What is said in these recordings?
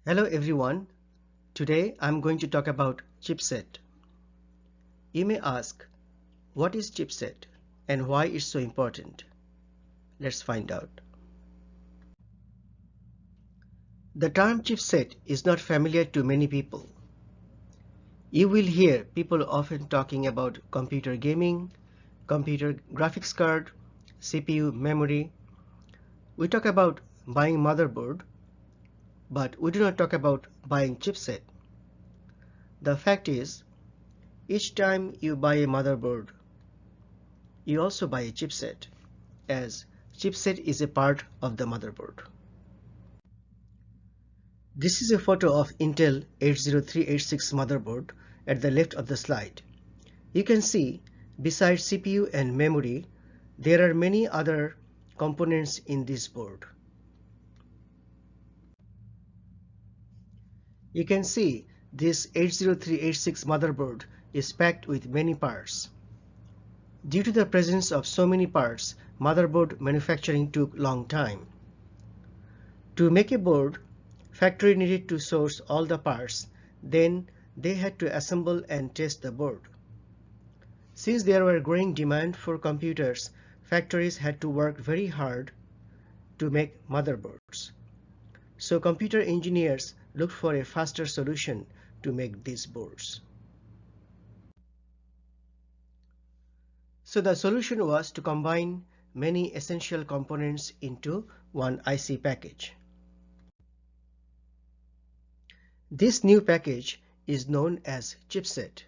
Hello everyone. Today I'm going to talk about chipset. You may ask, what is chipset and why it's so important? Let's find out. The term chipset is not familiar to many people. You will hear people often talking about computer gaming, computer graphics card, CPU memory. We talk about buying motherboard, but we do not talk about buying chipset. The fact is, each time you buy a motherboard, you also buy a chipset, as chipset is a part of the motherboard. This is a photo of Intel 80386 motherboard at the left of the slide. You can see, besides CPU and memory, there are many other components in this board. You can see this 80386 motherboard is packed with many parts. Due to the presence of so many parts, motherboard manufacturing took long time. To make a board, factory needed to source all the parts, then they had to assemble and test the board. Since there were growing demand for computers, factories had to work very hard to make motherboards. So computer engineers looked for a faster solution to make these boards. So the solution was to combine many essential components into one IC package. This new package is known as chipset.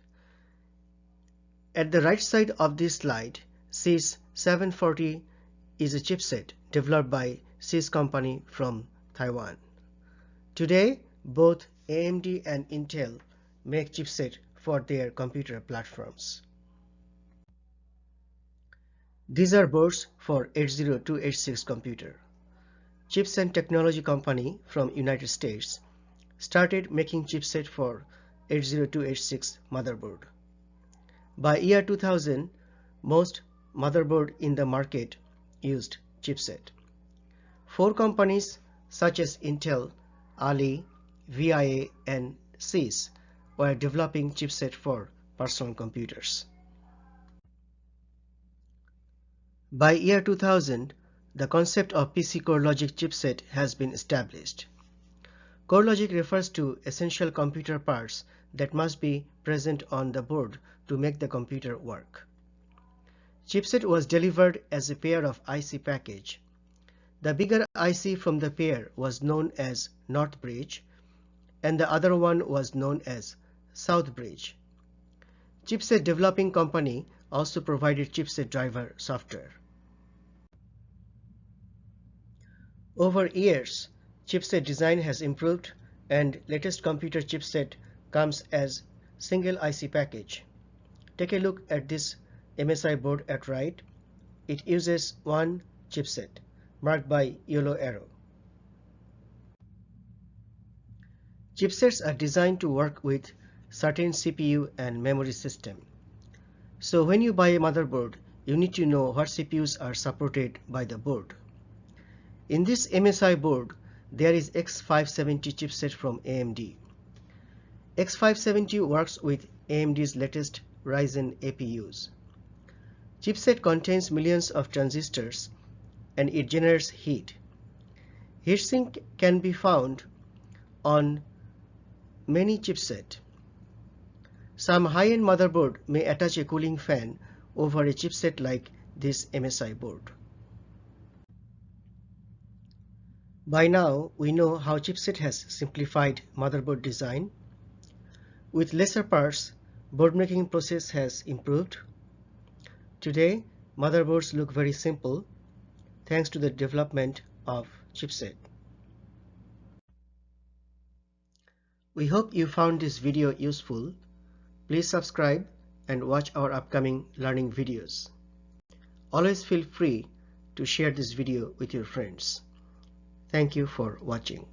At the right side of this slide, SIS 740 is a chipset developed by SIS company from Taiwan. Today, both AMD and Intel make chipset for their computer platforms. These are boards for 80286 computer. Chipset Technology Company from United States started making chipset for 80286 motherboard. By year 2000, most motherboard in the market used chipset. 4 companies such as Intel, Ali, VIA, and SIS were developing chipset for personal computers. By year 2000, the concept of PC core logic chipset has been established. Core logic refers to essential computer parts that must be present on the board to make the computer work. Chipset was delivered as a pair of IC package. The bigger IC from the pair was known as North Bridge, and the other one was known as South Bridge. Chipset developing company also provided chipset driver software. Over years, chipset design has improved, and latest computer chipset comes as single IC package. Take a look at this MSI board at right. It uses one chipset marked by yellow arrow. Chipsets are designed to work with certain CPU and memory system. So when you buy a motherboard, you need to know what CPUs are supported by the board. In this MSI board, there is X570 chipset from AMD. X570 works with AMD's latest Ryzen APUs. Chipset contains millions of transistors and it generates heat. Heatsink can be found on many chipset. Some high-end motherboard may attach a cooling fan over a chipset like this MSI board. By now, we know how chipset has simplified motherboard design. With lesser parts, board making process has improved. Today, motherboards look very simple thanks to the development of chipset. We hope you found this video useful. Please subscribe and watch our upcoming learning videos. Always feel free to share this video with your friends. Thank you for watching.